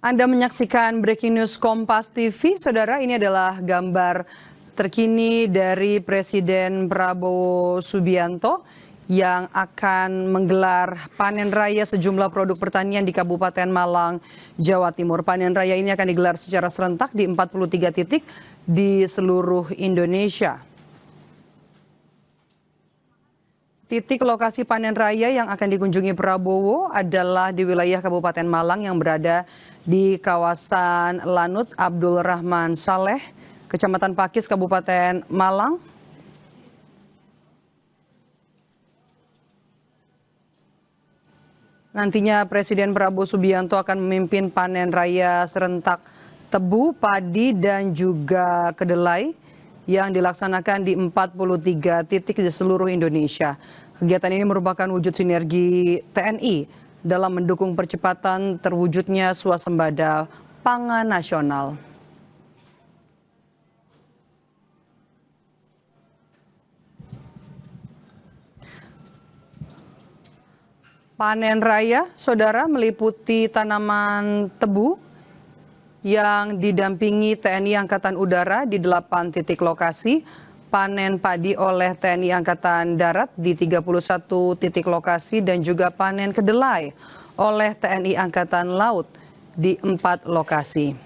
Anda menyaksikan Breaking News Kompas TV. Saudara, ini adalah gambar terkini dari Presiden Prabowo Subianto yang akan menggelar panen raya sejumlah produk pertanian di Kabupaten Malang, Jawa Timur. Panen raya ini akan digelar secara serentak di 43 titik di seluruh Indonesia. Titik lokasi panen raya yang akan dikunjungi Prabowo adalah di wilayah Kabupaten Malang yang berada di kawasan Lanut Abdul Rahman Saleh, Kecamatan Pakis, Kabupaten Malang. Nantinya Presiden Prabowo Subianto akan memimpin panen raya serentak tebu, padi, dan juga kedelai yang dilaksanakan di 43 titik di seluruh Indonesia. Kegiatan ini merupakan wujud sinergi TNI dalam mendukung percepatan terwujudnya swasembada pangan nasional. Panen raya, saudara, meliputi tanaman tebu yang didampingi TNI Angkatan Udara di 8 titik lokasi, panen padi oleh TNI Angkatan Darat di 31 titik lokasi, dan juga panen kedelai oleh TNI Angkatan Laut di 4 lokasi.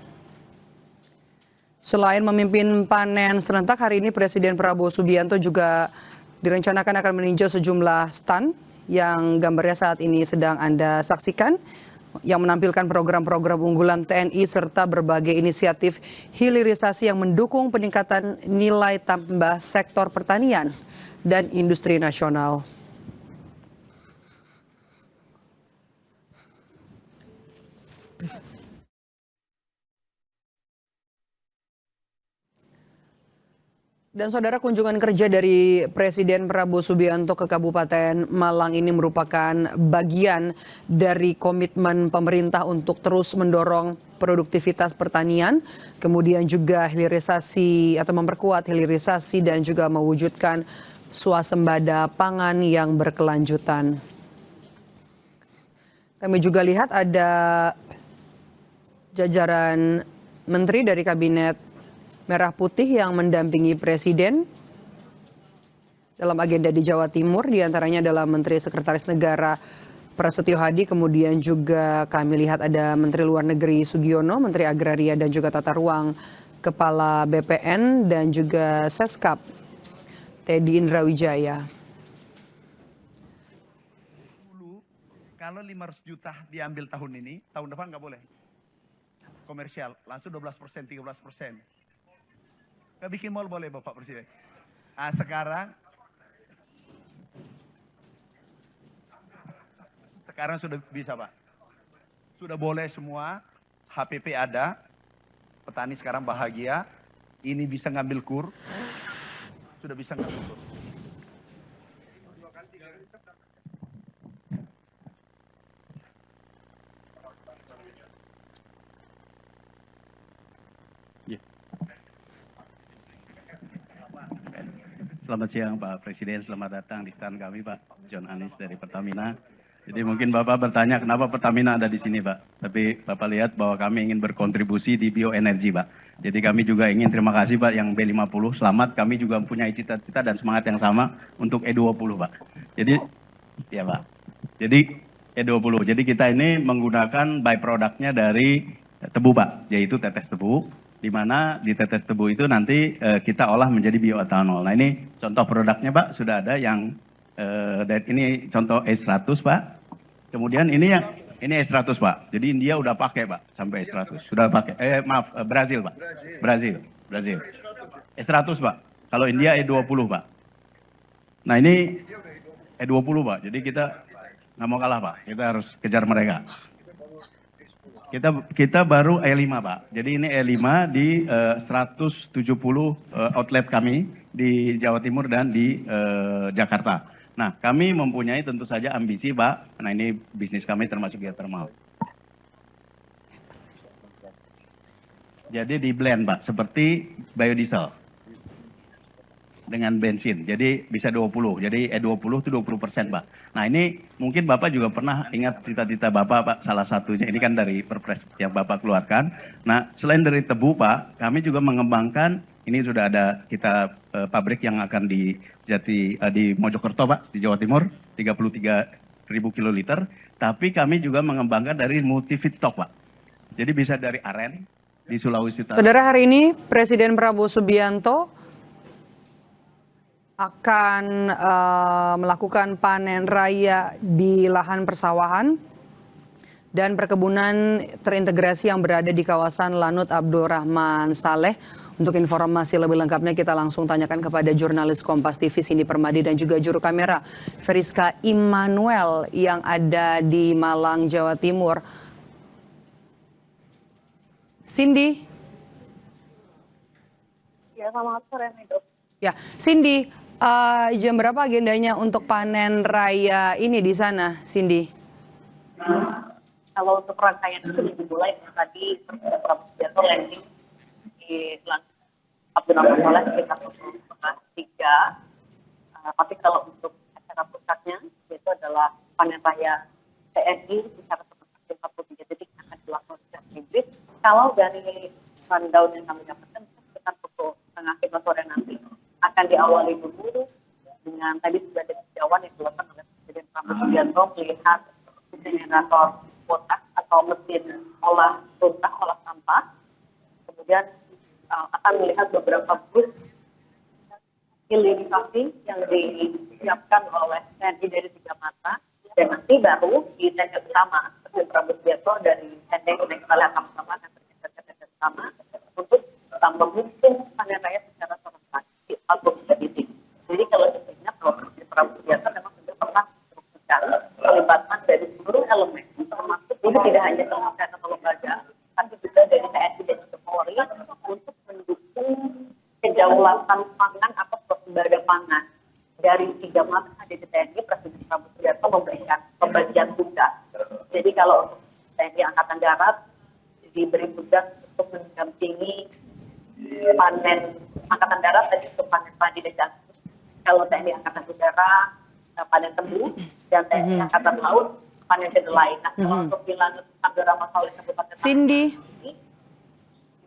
Selain memimpin panen serentak, hari ini Presiden Prabowo Subianto juga direncanakan akan meninjau sejumlah stand yang gambarnya saat ini sedang Anda saksikan, yang menampilkan program-program unggulan TNI serta berbagai inisiatif hilirisasi yang mendukung peningkatan nilai tambah sektor pertanian dan industri nasional. Dan saudara, kunjungan kerja dari Presiden Prabowo Subianto ke Kabupaten Malang ini merupakan bagian dari komitmen pemerintah untuk terus mendorong produktivitas pertanian, kemudian juga hilirisasi atau memperkuat hilirisasi dan juga mewujudkan swasembada pangan yang berkelanjutan. Kami juga lihat ada jajaran menteri dari Kabinet Merah Putih yang mendampingi Presiden dalam agenda di Jawa Timur, diantaranya adalah Menteri Sekretaris Negara Prasetyo Hadi, kemudian juga kami lihat ada Menteri Luar Negeri Sugiono, Menteri Agraria dan juga Tata Ruang, Kepala BPN, dan juga Seskap Teddy Indrawijaya. Kalau 500 juta diambil tahun ini, tahun depan nggak boleh. Komersial, langsung 12%, 13%. Nggak bikin mal boleh Bapak Presiden. Nah, sekarang sudah bisa Pak. Sudah boleh semua, HPP ada, petani sekarang bahagia, ini bisa ngambil kur, sudah bisa ngambil kur. Selamat siang Pak Presiden, selamat datang di stand kami Pak John Anis dari Pertamina. Jadi mungkin Bapak bertanya kenapa Pertamina ada di sini Pak. Tapi Bapak lihat bahwa kami ingin berkontribusi di bioenergi Pak. Jadi kami juga ingin terima kasih Pak yang B50, selamat, kami juga mempunyai cita-cita dan semangat yang sama untuk E20 Pak. Jadi, ya Pak, jadi E20, jadi kita ini menggunakan byproduct-nya dari tebu Pak, yaitu tetes tebu. Di mana di tetes tebu itu nanti kita olah menjadi bioetanol. Nah ini contoh produknya Pak, sudah ada yang ini contoh E100 Pak. Kemudian ini yang ini E100 Pak. Jadi India udah pakai Pak sampai E100. Sudah pakai. Maaf, Brazil Pak. Brazil. E100 Pak. Kalau India E20 Pak. Nah ini E20 Pak. Jadi kita nggak mau kalah Pak. Kita harus kejar mereka. Kita baru E5 Pak. Jadi ini E5 di 170 outlet kami di Jawa Timur dan di Jakarta. Nah, kami mempunyai tentu saja ambisi Pak. Nah, ini bisnis kami termasuk geothermal. Jadi di blend Pak, seperti biodiesel. dengan bensin. Jadi bisa 20. Jadi 20 itu 20%, Pak. Nah, ini mungkin Bapak juga pernah ingat cita-cita Bapak, Pak, salah satunya ini kan dari Perpres yang Bapak keluarkan. Nah, selain dari tebu, Pak, kami juga mengembangkan ini sudah ada kita pabrik yang akan di Mojokerto, Pak, di Jawa Timur, 33.000 kiloliter. Tapi kami juga mengembangkan dari multi feedstock, Pak. Jadi bisa dari aren di Sulawesi Utara. Saudara, hari ini Presiden Prabowo Subianto akan melakukan panen raya di lahan persawahan dan perkebunan terintegrasi yang berada di kawasan Lanut Abdurrahman Saleh. Untuk informasi lebih lengkapnya kita langsung tanyakan kepada jurnalis Kompas TV Cindy Permadi dan juga juru kamera Feriska Immanuel yang ada di Malang, Jawa Timur. Cindy. Ya, selamat sore, Mido. Ya, Cindy, jam berapa agendanya untuk panen raya ini di sana, Cindy? Kalau untuk rangkaian itu dimulai tadi Prabowo Subianto landing di Abdurrahman Saleh sekitar pukul 3. Tapi kalau untuk acara pusatnya itu adalah panen raya TNI secara serentak di 43 titik yang akan dilakukan secara hibrid. Kalau dari rundown yang kami dapatkan sekitar pukul 3:30 sore nanti akan diawali dulu dengan tadi sudah ada jauhan yang dilakukan oleh Presiden Prabowo Subianto melihat generator kotak atau mesin olah sampah. Kemudian akan melihat beberapa bus hilirisasi yang disiapkan oleh TNI dari 3 mata, dan nanti baru di tenda utama Presiden Prabowo Subianto dari tenda yang kita lihat sama-sama akan bergeser ke tenda utama untuk mengusung panen raya secara serentak di 43 titik. Jadi kalau kita ingat bahwa Presiden Prabowo Subianto memang sudah pernah menunjukkan pelibatan dari seluruh elemen, termasuk ini tidak hanya kementerian atau lembaga, tapi juga dari TNI dan juga Polri untuk mendukung kedaulatan pangan atau swasembada pangan. Dari 3 mata ada di TNI, Presiden Prabowo Subianto memberikan pembagian tugas. Jadi kalau untuk TNI Angkatan Darat diberi tugas untuk mendampingi panen Angkatan Darat tadi untuk panen padi dan jagung. Kalau TNI Angkatan Udara panen tebu, dan TNI Angkatan Laut panen kedelai. Nah, kalau untuk di Lanut Abdurrahman Saleh Kabupaten Cindy,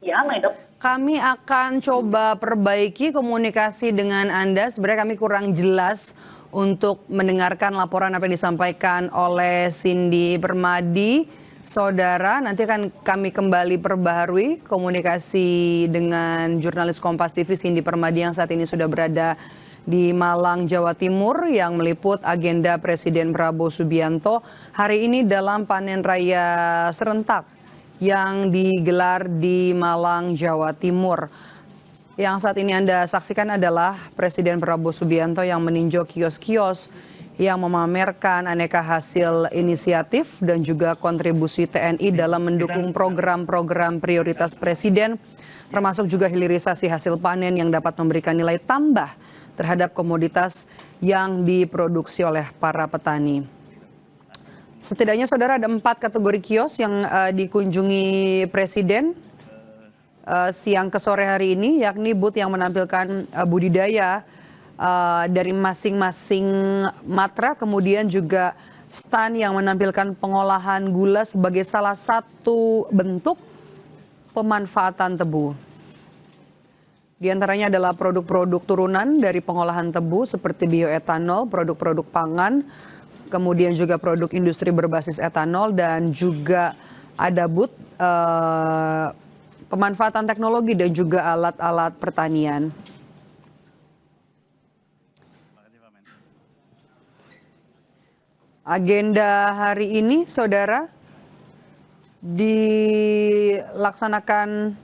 ya, Medok. kami akan coba perbaiki komunikasi dengan Anda. Sebenarnya kami kurang jelas untuk mendengarkan laporan apa yang disampaikan oleh Cindy Permadi. Saudara, nanti akan kami kembali perbaharui komunikasi dengan jurnalis Kompas TV Cindy Permadi yang saat ini sudah berada di Malang, Jawa Timur yang meliput agenda Presiden Prabowo Subianto hari ini dalam panen raya serentak yang digelar di Malang, Jawa Timur. Yang saat ini Anda saksikan adalah Presiden Prabowo Subianto yang meninjau kios-kios yang memamerkan aneka hasil inisiatif dan juga kontribusi TNI dalam mendukung program-program prioritas Presiden, termasuk juga hilirisasi hasil panen yang dapat memberikan nilai tambah terhadap komoditas yang diproduksi oleh para petani. Setidaknya saudara ada 4 kategori kios yang dikunjungi Presiden siang ke sore hari ini, yakni booth yang menampilkan budidaya dari masing-masing matra, kemudian juga stand yang menampilkan pengolahan gula sebagai salah satu bentuk pemanfaatan tebu. Di antaranya adalah produk-produk turunan dari pengolahan tebu seperti bioetanol, produk-produk pangan, kemudian juga produk industri berbasis etanol, dan juga ada booth pemanfaatan teknologi dan juga alat-alat pertanian. Agenda hari ini, saudara, dilaksanakan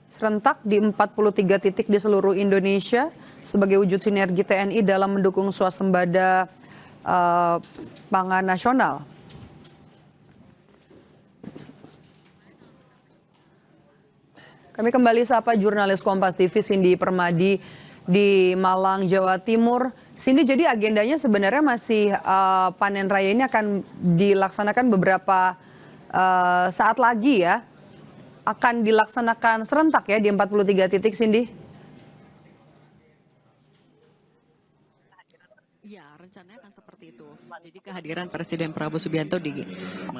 serentak di 43 titik di seluruh Indonesia sebagai wujud sinergi TNI dalam mendukung swasembada pangan nasional. Kami kembali sapa jurnalis Kompas TV Cindy Permadi di Malang, Jawa Timur. Cindy, jadi agendanya sebenarnya masih panen raya ini akan dilaksanakan beberapa saat lagi ya? Akan dilaksanakan serentak ya di 43 titik, Cindy? seperti itu. Jadi kehadiran Presiden Prabowo Subianto di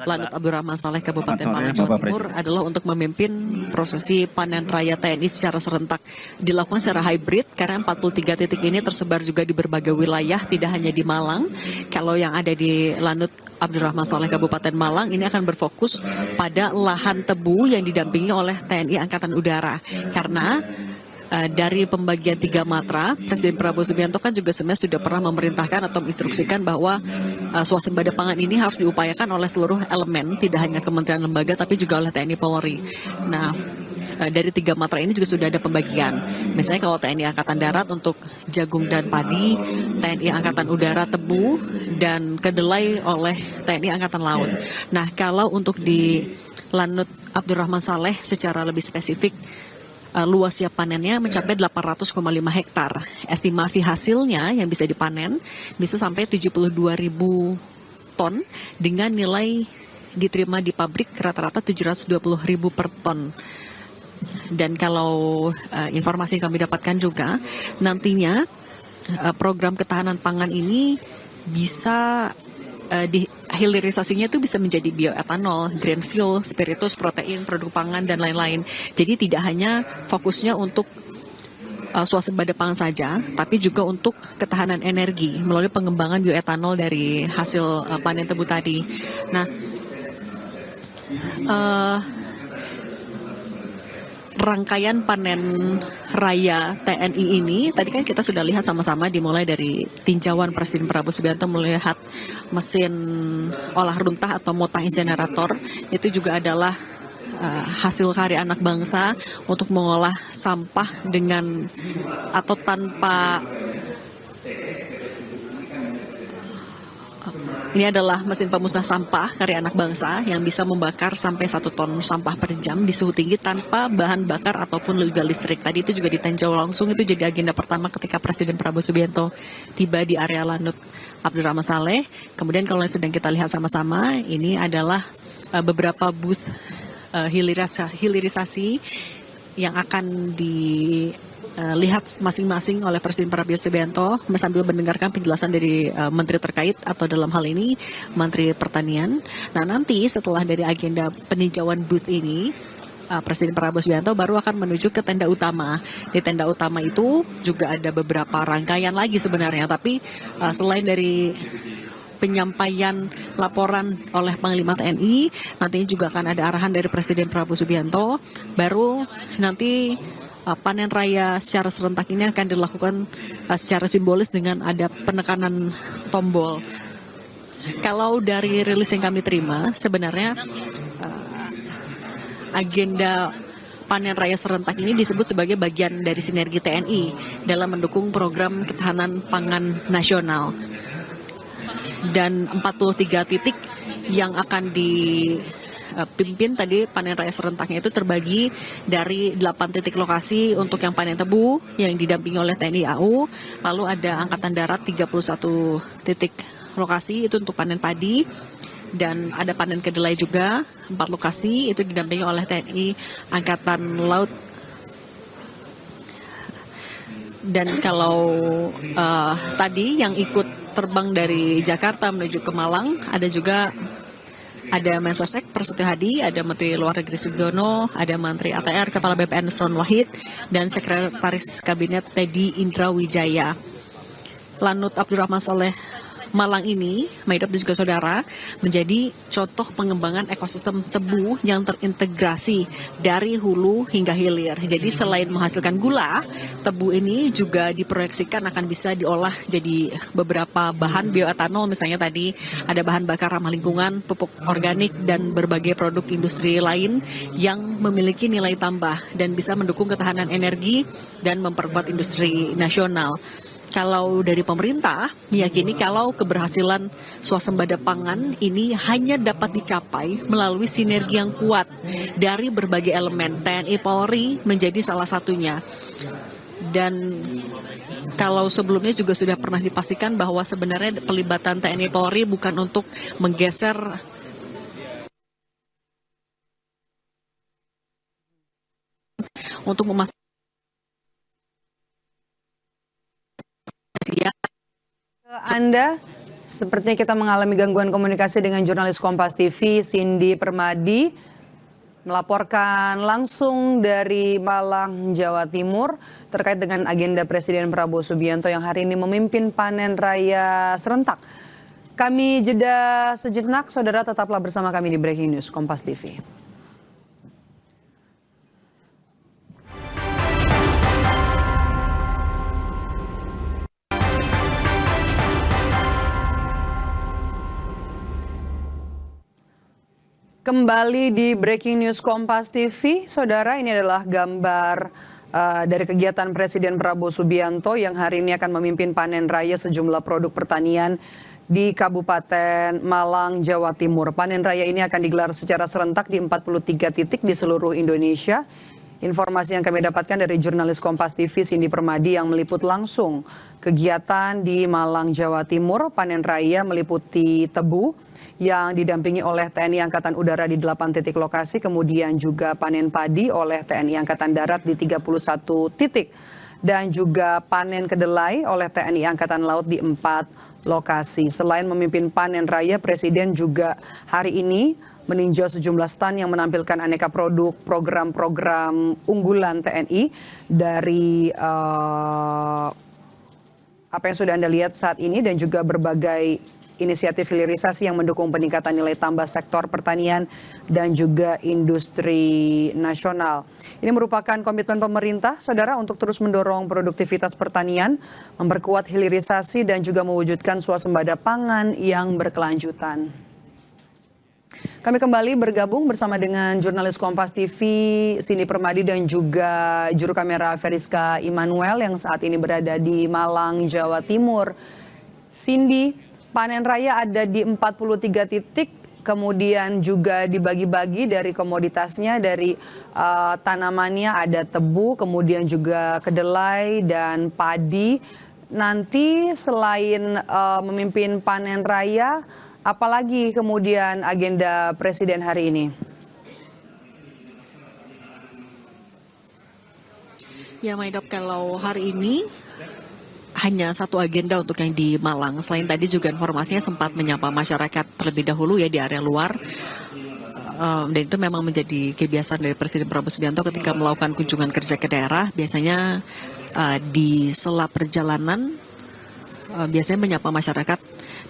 Lanut Abdurrahman Saleh Kabupaten Malang, Jawa Timur adalah untuk memimpin prosesi panen raya TNI secara serentak. Dilakukan secara hybrid karena 43 titik ini tersebar juga di berbagai wilayah, tidak hanya di Malang. Kalau yang ada di Lanut Abdurrahman Saleh Kabupaten Malang ini akan berfokus pada lahan tebu yang didampingi oleh TNI Angkatan Udara. Karena dari pembagian 3 matra, Presiden Prabowo Subianto kan juga sebenarnya sudah pernah memerintahkan atau menginstruksikan bahwa swasembada pangan ini harus diupayakan oleh seluruh elemen, tidak hanya kementerian lembaga tapi juga oleh TNI Polri. Nah, dari 3 matra ini juga sudah ada pembagian. Misalnya kalau TNI Angkatan Darat untuk jagung dan padi, TNI Angkatan Udara tebu, dan kedelai oleh TNI Angkatan Laut. Nah, kalau untuk di Lanut Abdurrahman Saleh secara lebih spesifik, luas siap panennya mencapai 800,5 hektar. Estimasi hasilnya yang bisa dipanen bisa sampai 72.000 ton dengan nilai diterima di pabrik rata-rata 720.000 per ton. Dan kalau informasi yang kami dapatkan juga, nantinya program ketahanan pangan ini bisa hilirisasinya itu bisa menjadi bioetanol, green fuel, spiritus, protein, produk pangan, dan lain-lain. Jadi tidak hanya fokusnya untuk swasembada pangan saja, tapi juga untuk ketahanan energi melalui pengembangan bioetanol dari hasil panen tebu tadi. Nah, rangkaian panen raya TNI ini, tadi kan kita sudah lihat sama-sama dimulai dari tinjauan Presiden Prabowo Subianto melihat mesin olah runtah atau motang insenerator, itu juga adalah hasil karya anak bangsa untuk mengolah sampah dengan atau tanpa. Ini adalah mesin pemusnah sampah karya anak bangsa yang bisa membakar sampai 1 ton sampah per jam di suhu tinggi tanpa bahan bakar ataupun juga listrik. Tadi itu juga ditinjau langsung, itu jadi agenda pertama ketika Presiden Prabowo Subianto tiba di area Lanut Abdurrahman Saleh. Kemudian kalau yang sedang kita lihat sama-sama, ini adalah beberapa booth hilirisasi yang akan dilihat masing-masing oleh Presiden Prabowo Subianto sambil mendengarkan penjelasan dari menteri terkait atau dalam hal ini Menteri Pertanian. Nah, nanti setelah dari agenda peninjauan booth ini, Presiden Prabowo Subianto baru akan menuju ke tenda utama. Di tenda utama itu juga ada beberapa rangkaian lagi sebenarnya, tapi selain dari penyampaian laporan oleh Panglima TNI, nantinya juga akan ada arahan dari Presiden Prabowo Subianto, baru nanti panen raya secara serentak ini akan dilakukan secara simbolis dengan ada penekanan tombol. Kalau dari rilis yang kami terima, sebenarnya agenda panen raya serentak ini disebut sebagai bagian dari sinergi TNI dalam mendukung program ketahanan pangan nasional. Dan 43 titik yang akan dipimpin tadi panen raya serentaknya itu terbagi dari 8 titik lokasi untuk yang panen tebu yang didampingi oleh TNI AU, lalu ada Angkatan Darat 31 titik lokasi itu untuk panen padi, dan ada panen kedelai juga 4 lokasi itu didampingi oleh TNI Angkatan Laut. Dan kalau tadi yang ikut terbang dari Jakarta menuju ke Malang, ada juga Mensosek Prasetyo Hadi, ada Menteri Luar Negeri Sugiono, ada Menteri ATR Kepala BPN Nusron Wahid, dan Sekretaris Kabinet Teddy Indra Wijaya. Lanut Abdurrahman Saleh Malang ini, Maidop dan juga saudara, menjadi contoh pengembangan ekosistem tebu yang terintegrasi dari hulu hingga hilir. Jadi selain menghasilkan gula, tebu ini juga diproyeksikan akan bisa diolah jadi beberapa bahan bioetanol, misalnya tadi ada bahan bakar ramah lingkungan, pupuk organik, dan berbagai produk industri lain yang memiliki nilai tambah dan bisa mendukung ketahanan energi dan memperkuat industri nasional. Kalau dari pemerintah meyakini kalau keberhasilan swasembada pangan ini hanya dapat dicapai melalui sinergi yang kuat dari berbagai elemen, TNI Polri menjadi salah satunya. Dan kalau sebelumnya juga sudah pernah dipastikan bahwa sebenarnya pelibatan TNI Polri bukan untuk menggeser untuk memastikan Anda Sepertinya kita mengalami gangguan komunikasi dengan jurnalis Kompas TV, Cindy Permadi, melaporkan langsung dari Malang, Jawa Timur, terkait dengan agenda Presiden Prabowo Subianto yang hari ini memimpin panen raya serentak. Kami jeda sejenak, saudara tetaplah bersama kami di Breaking News Kompas TV. Kembali di Breaking News Kompas TV, saudara, ini adalah gambar dari kegiatan Presiden Prabowo Subianto yang hari ini akan memimpin panen raya sejumlah produk pertanian di Kabupaten Malang, Jawa Timur. Panen raya ini akan digelar secara serentak di 43 titik di seluruh Indonesia. Informasi yang kami dapatkan dari jurnalis Kompas TV Cindy Permadi yang meliput langsung kegiatan di Malang, Jawa Timur. Panen raya meliputi tebu yang didampingi oleh TNI Angkatan Udara di 8 titik lokasi, kemudian juga panen padi oleh TNI Angkatan Darat di 31 titik, dan juga panen kedelai oleh TNI Angkatan Laut di 4 lokasi. Selain memimpin panen raya, Presiden juga hari ini meninjau sejumlah stand yang menampilkan aneka produk program-program unggulan TNI dari apa yang sudah Anda lihat saat ini, dan juga berbagai inisiatif hilirisasi yang mendukung peningkatan nilai tambah sektor pertanian dan juga industri nasional. Ini merupakan komitmen pemerintah, saudara, untuk terus mendorong produktivitas pertanian, memperkuat hilirisasi, dan juga mewujudkan swasembada pangan yang berkelanjutan. Kami kembali bergabung bersama dengan jurnalis Kompas TV, Cindy Permadi, dan juga juru kamera Feriska Immanuel yang saat ini berada di Malang, Jawa Timur. Cindy, panen raya ada di 43 titik, kemudian juga dibagi-bagi dari komoditasnya, dari tanamannya ada tebu, kemudian juga kedelai dan padi. Nanti selain memimpin panen raya, apalagi kemudian agenda Presiden hari ini? Ya, Maidop, kalau hari ini hanya satu agenda untuk yang di Malang. Selain tadi juga informasinya sempat menyapa masyarakat terlebih dahulu ya di area luar. Dan itu memang menjadi kebiasaan dari Presiden Prabowo Subianto ketika melakukan kunjungan kerja ke daerah. Biasanya di sela perjalanan biasanya menyapa masyarakat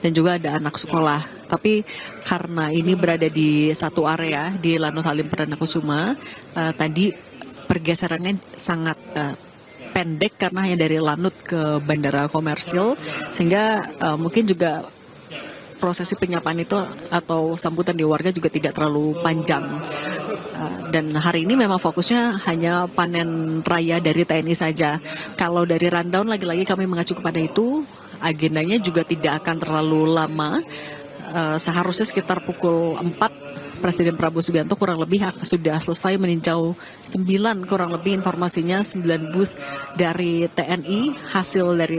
dan juga ada anak sekolah. Tapi karena ini berada di satu area di Lanut Halim Perdana Kusuma, tadi pergeserannya sangat pendek karena hanya dari Lanut ke bandara komersil, sehingga mungkin juga prosesi penyapaan itu atau sambutan di warga juga tidak terlalu panjang. Dan hari ini memang fokusnya hanya panen raya dari TNI saja. Kalau dari rundown lagi-lagi kami mengacu kepada itu, agendanya juga tidak akan terlalu lama. Seharusnya sekitar pukul 4 Presiden Prabowo Subianto kurang lebih sudah selesai meninjau 9 kurang lebih informasinya 9 booth dari TNI, hasil dari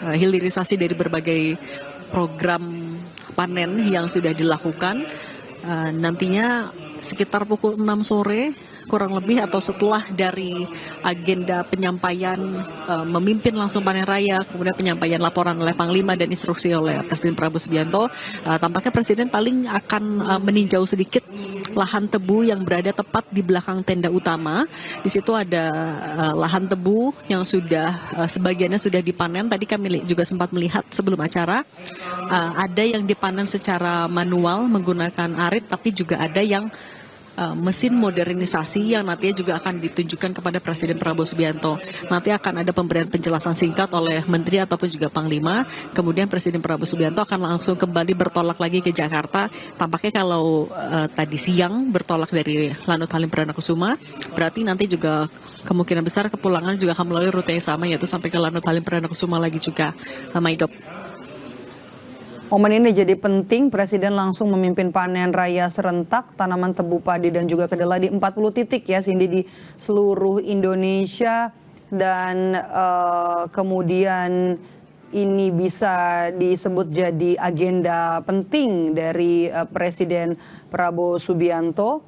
hilirisasi dari berbagai program panen yang sudah dilakukan. Nantinya sekitar pukul 6 sore kurang lebih atau setelah dari agenda penyampaian memimpin langsung panen raya, kemudian penyampaian laporan oleh Panglima dan instruksi oleh Presiden Prabowo Subianto, tampaknya Presiden paling akan meninjau sedikit lahan tebu yang berada tepat di belakang tenda utama. Di situ ada lahan tebu yang sudah sebagiannya sudah dipanen. Tadi kami juga sempat melihat sebelum acara, ada yang dipanen secara manual menggunakan arit, tapi juga ada yang mesin modernisasi yang nantinya juga akan ditunjukkan kepada Presiden Prabowo Subianto. Nanti akan ada pemberian penjelasan singkat oleh Menteri ataupun juga Panglima. Kemudian Presiden Prabowo Subianto akan langsung kembali bertolak lagi ke Jakarta. Tampaknya kalau tadi siang bertolak dari Lanut Halim Perdana Kusuma, berarti nanti juga kemungkinan besar kepulangan juga akan melalui rute yang sama, yaitu sampai ke Lanut Halim Perdana Kusuma lagi juga, Maidop. Momen ini jadi penting, Presiden langsung memimpin panen raya serentak tanaman tebu, padi, dan juga kedelai di 40 titik ya, Cindy, di seluruh Indonesia. Dan kemudian ini bisa disebut jadi agenda penting dari Presiden Prabowo Subianto.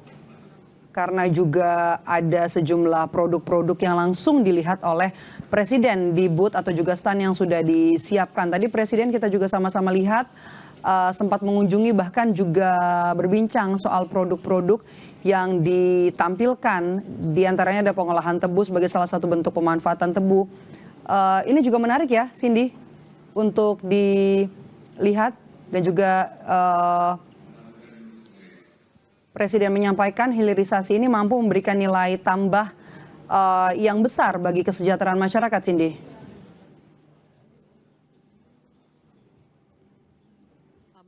karena juga ada sejumlah produk-produk yang langsung dilihat oleh Presiden di booth atau juga stand yang sudah disiapkan. Tadi Presiden kita juga sama-sama lihat sempat mengunjungi bahkan juga berbincang soal produk-produk yang ditampilkan. Di antaranya ada pengolahan tebu sebagai salah satu bentuk pemanfaatan tebu. Ini juga menarik ya Cindy untuk dilihat dan juga Presiden menyampaikan hilirisasi ini mampu memberikan nilai tambah yang besar bagi kesejahteraan masyarakat, Cindy.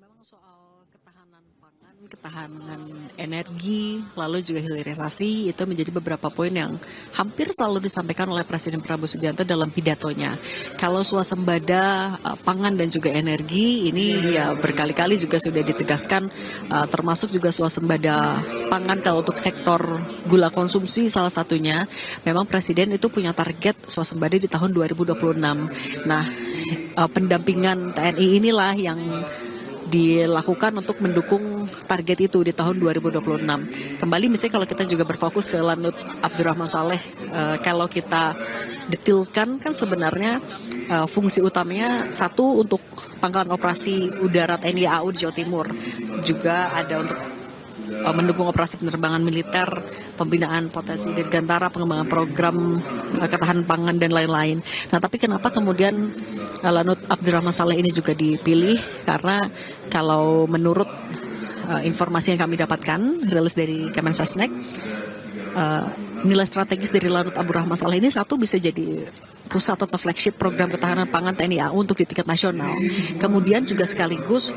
Memang soal ketahanan pangan, ketahanan energi, lalu juga hilirisasi itu menjadi beberapa poin yang hampir selalu disampaikan oleh Presiden Prabowo Subianto dalam pidatonya. Kalau swasembada pangan dan juga energi ini ya berkali-kali juga sudah ditegaskan, termasuk juga swasembada pangan kalau untuk sektor gula konsumsi salah satunya. Memang Presiden itu punya target swasembada di tahun 2026. Nah, pendampingan TNI inilah yang dilakukan untuk mendukung target itu di tahun 2026. Kembali misalnya kalau kita juga berfokus ke Lanut Abdurrahman Saleh, kalau kita detilkan kan sebenarnya fungsi utamanya satu untuk pangkalan operasi udara TNI AU di Jawa Timur, juga ada untuk mendukung operasi penerbangan militer, pembinaan potensi dirgantara, pengembangan program ketahanan pangan dan lain-lain. Nah, tapi kenapa kemudian Lanut Abdurrahman Saleh ini juga dipilih? Karena kalau menurut informasi yang kami dapatkan, rilis dari Kemensesnek, nilai strategis dari Lanut Abdurrahman Saleh ini satu bisa jadi pusat atau flagship program ketahanan pangan TNI AU untuk di tingkat nasional. Kemudian juga sekaligus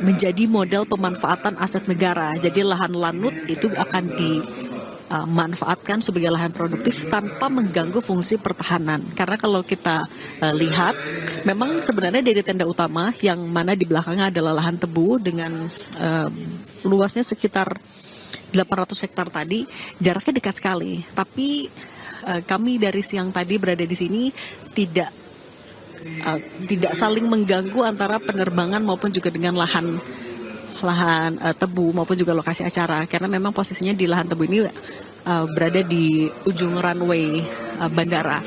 menjadi model pemanfaatan aset negara. Jadi lahan lanut itu akan dimanfaatkan sebagai lahan produktif tanpa mengganggu fungsi pertahanan. Karena kalau kita lihat, memang sebenarnya dari tenda utama yang mana di belakangnya adalah lahan tebu dengan luasnya sekitar 800 hektar tadi, jaraknya dekat sekali. Tapi kami dari siang tadi berada di sini tidak saling mengganggu antara penerbangan maupun juga dengan lahan tebu maupun juga lokasi acara, karena memang posisinya di lahan tebu ini berada di ujung runway bandara.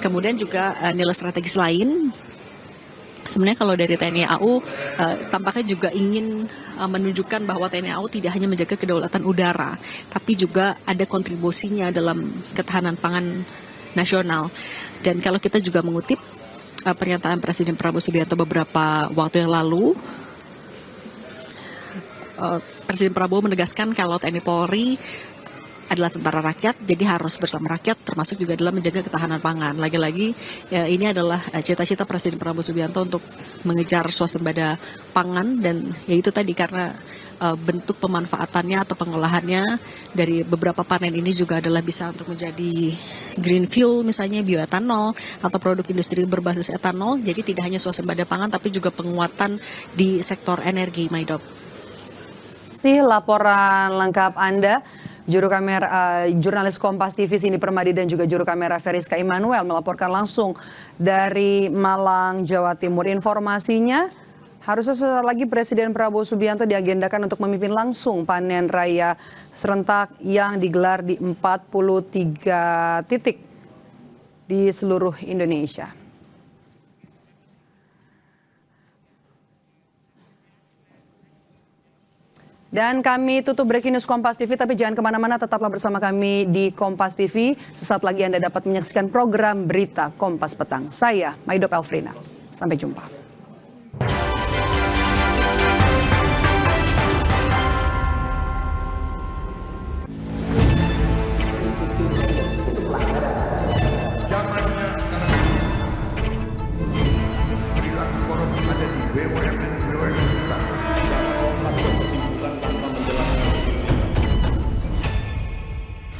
Kemudian juga nilai strategis lain, sebenarnya kalau dari TNI AU tampaknya juga ingin menunjukkan bahwa TNI AU tidak hanya menjaga kedaulatan udara, tapi juga ada kontribusinya dalam ketahanan pangan nasional. Dan kalau kita juga mengutip pernyataan Presiden Prabowo Subianto beberapa waktu yang lalu, Presiden Prabowo menegaskan kalau TNI Polri adalah tentara rakyat, jadi harus bersama rakyat, termasuk juga dalam menjaga ketahanan pangan. Lagi-lagi, ya, ini adalah cita-cita Presiden Prabowo Subianto untuk mengejar swasembada pangan, dan ya itu tadi karena bentuk pemanfaatannya atau pengolahannya dari beberapa panen ini juga adalah bisa untuk menjadi green fuel, misalnya bioetanol atau produk industri berbasis etanol. Jadi tidak hanya swasembada pangan, tapi juga penguatan di sektor energi, Maidop. Laporan lengkap Anda. Juru kamera jurnalis Kompas TV Cindy Permadi dan juga juru kamera Feriska Immanuel melaporkan langsung dari Malang, Jawa Timur. Informasinya, harusnya sesaat lagi Presiden Prabowo Subianto diagendakan untuk memimpin langsung panen raya serentak yang digelar di 43 titik di seluruh Indonesia. Dan kami tutup breaking news Kompas TV, tapi jangan kemana-mana, tetaplah bersama kami di Kompas TV. Sesaat lagi Anda dapat menyaksikan program berita Kompas Petang. Saya Maidop Elfrina. Sampai jumpa.